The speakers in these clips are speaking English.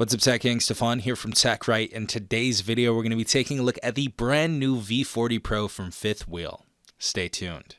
What's up, Tech Gang? Stefan here from TechRight. In today's video, we're going to be taking a look at the brand new V40 Pro from Fifth Wheel. Stay tuned.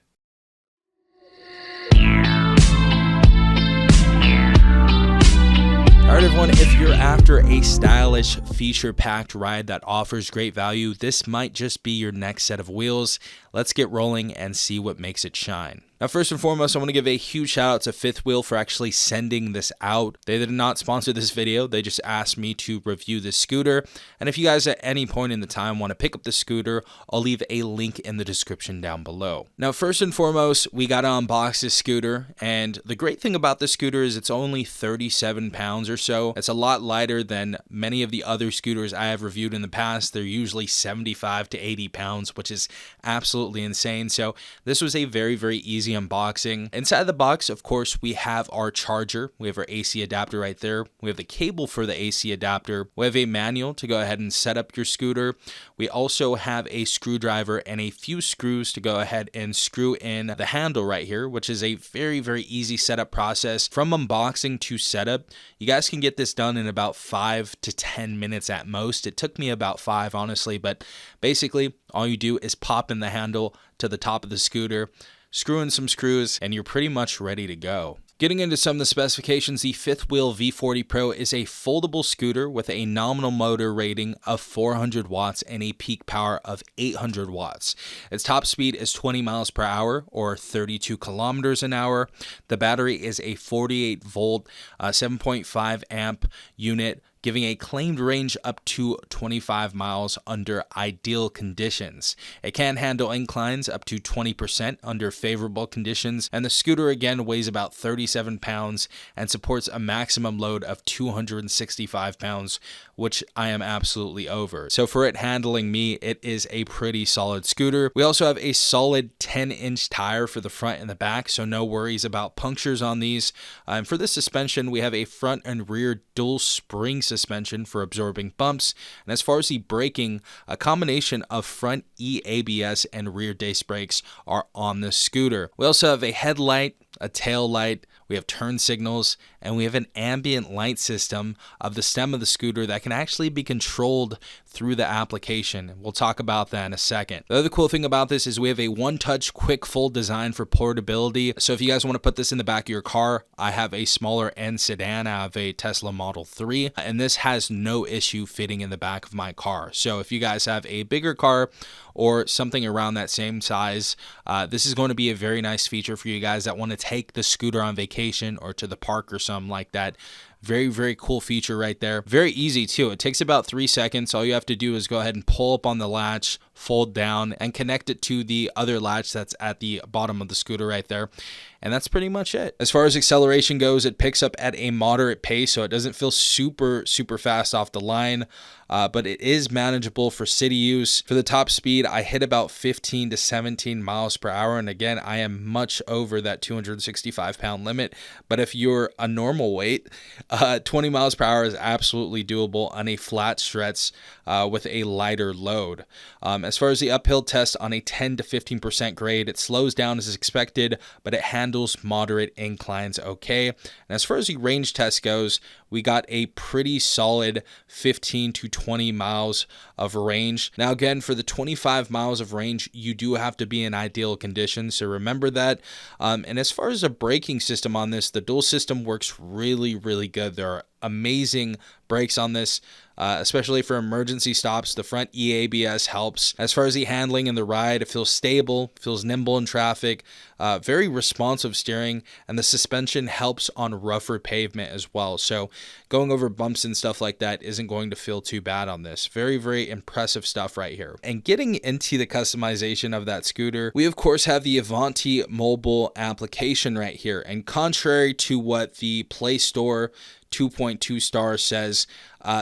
Alright everyone, if you're after a stylish, feature-packed ride that offers great value, this might just be your next set of wheels. Let's get rolling and see what makes it shine. Now, first and foremost, I want to give a huge shout out to Fifth Wheel for actually sending this out. They did not sponsor this video. They just asked me to review this scooter. And if you guys at any point in the time want to pick up the scooter, I'll leave a link in the description down below. Now, first and foremost, we got to unbox this scooter. And the great thing about this scooter is it's only 37 pounds or so. It's a lot lighter than many of the other scooters I have reviewed in the past. They're usually 75 to 80 pounds, which is absolutely insane. So this was a very, very easy unboxing. Inside the box, of course, we have our charger. We have our AC adapter right there. We have the cable for the AC adapter. We have a manual to go ahead and set up your scooter. We also have a screwdriver and a few screws to go ahead and screw in the handle right here, which is a very, very easy setup process. From unboxing to setup, you guys can get this done in about 5 to 10 minutes at most. It took me about 5, honestly, but basically all you do is pop in the handle to the top of the scooter, screw in some screws, and you're pretty much ready to go. Getting into some of the specifications, the Fifth Wheel V40 Pro is a foldable scooter with a nominal motor rating of 400 watts and a peak power of 800 watts. Its top speed is 20 miles per hour or 32 kilometers an hour. The battery is a 48 volt, 7.5 amp unit, giving a claimed range up to 25 miles under ideal conditions. It can handle inclines up to 20% under favorable conditions, and the scooter again weighs about 37 pounds and supports a maximum load of 265 pounds, which I am absolutely over. So for it handling me, it is a pretty solid scooter. We also have a solid 10-inch tire for the front and the back, so no worries about punctures on these. And for the suspension, we have a front and rear dual spring suspension for absorbing bumps. And as far as the braking, a combination of front ABS and rear disc brakes are on the scooter. We also have a headlight, a tail light, we have turn signals, and we have an ambient light system of the stem of the scooter that can actually be controlled through the application. We'll talk about that in a second. The other cool thing about this is we have a one-touch quick fold design for portability. So if you guys want to put this in the back of your car, I have a smaller end sedan. I have a Tesla Model 3, and this has no issue fitting in the back of my car. So if you guys have a bigger car or something around that same size, this is going to be a very nice feature for you guys that want to take the scooter on vacation or to the park or something like that. Very, very cool feature right there. Very easy too. It takes about 3 seconds. All you have to do is go ahead and pull up on the latch, fold down, and connect it to the other latch that's at the bottom of the scooter right there. And that's pretty much it. As far as acceleration goes, it picks up at a moderate pace, so it doesn't feel super fast off the line, but it is manageable for city use. For the top speed, I hit about 15 to 17 miles per hour, and again, I am much over that 265 pound limit, but if you're a normal weight, 20 miles per hour is absolutely doable on a flat stretch with a lighter load. As far as the uphill test on a 10 to 15% grade, it slows down as expected, but it handles moderate inclines okay. And as far as the range test goes, we got a pretty solid 15 to 20 miles of range. Now again, for the 25 miles of range, you do have to be in ideal conditions, so remember that. And as far as the braking system on this, the dual system works really good. There are amazing brakes on this, especially for emergency stops. The front ABS helps. As far as the handling and the ride, it feels stable, feels nimble in traffic, very responsive steering, and the suspension helps on rougher pavement as well. So going over bumps and stuff like that isn't going to feel too bad on this. Very impressive stuff right here. And getting into the customization of that scooter, we of course have the Avanti mobile application right here. And contrary to what the Play Store 2.2 stars says,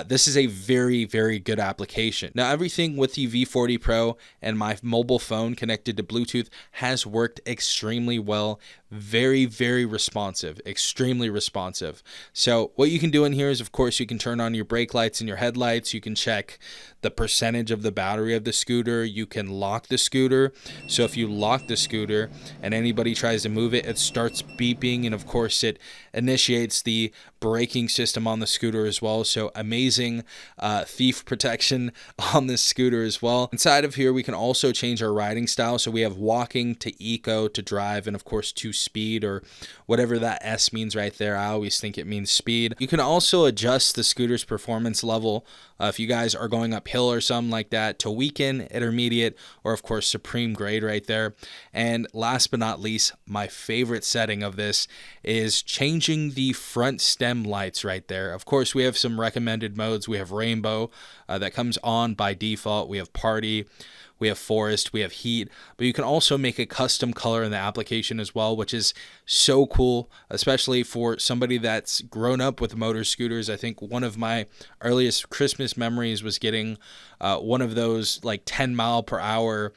this is a very good application. Now, everything with the V40 Pro and my mobile phone connected to Bluetooth has worked extremely well. Very responsive, extremely responsive. So what you can do in here is, of course, you can turn on your brake lights and your headlights. You can check the percentage of the battery of the scooter. You can lock the scooter. So if you lock the scooter and anybody tries to move it, it starts beeping, and of course it initiates the braking system on the scooter as well. So amazing thief protection on this scooter as well. Inside of here, we can also change our riding style. So we have walking to eco to drive, and of course to speed, or whatever that S means right there. I always think it means speed. You can also adjust the scooter's performance level if you guys are going uphill or something like that, to weekend, intermediate, or of course supreme grade right there. And last but not least, my favorite setting of this is changing the front stem lights right there. Of course, we have some recommended modes. We have rainbow that comes on by default. We have party, we have forest, we have heat, but you can also make a custom color in the application as well, which is so cool, especially for somebody that's grown up with motor scooters. I think one of my earliest Christmas memories was getting one of those like 10-mile-per-hour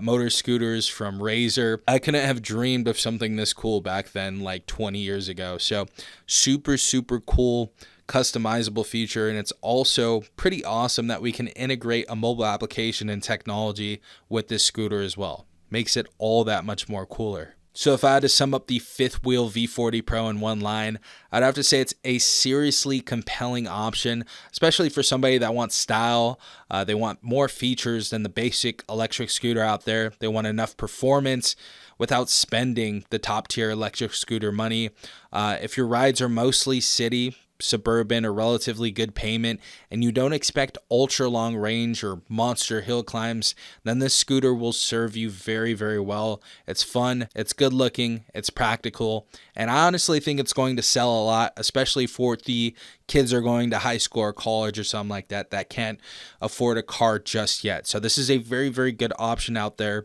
motor scooters from Razor. I couldn't have dreamed of something this cool back then, like 20 years ago. So super, super cool customizable feature, and it's also pretty awesome that we can integrate a mobile application and technology with this scooter as well. Makes it all that much more cooler. So if I had to sum up the fifth wheel V40 Pro in one line, I'd have to say it's a seriously compelling option, especially for somebody that wants style. They want more features than the basic electric scooter out there. They want enough performance without spending the top tier electric scooter money. If your rides are mostly city, suburban, or relatively good payment, and you don't expect ultra long range or monster hill climbs, then this scooter will serve you very, very well. It's fun, it's good looking, it's practical, and I honestly think it's going to sell a lot, especially for the kids are going to high school or college or something like that that can't afford a car just yet. So this is a very, very good option out there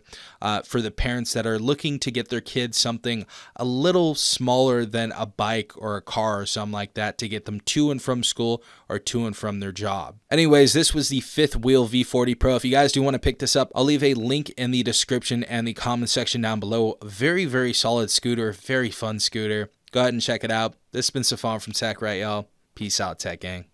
for the parents that are looking to get their kids something a little smaller than a bike or a car or something like that to get them to and from school or to and from their job. Anyways, this was the fifth wheel V40 Pro. If you guys do want to pick this up, I'll leave a link in the description and the comment section down below. Very, very solid scooter, very fun scooter. Go ahead and check it out. This has been Safan from TechRight, y'all. Peace out, Tech Gang.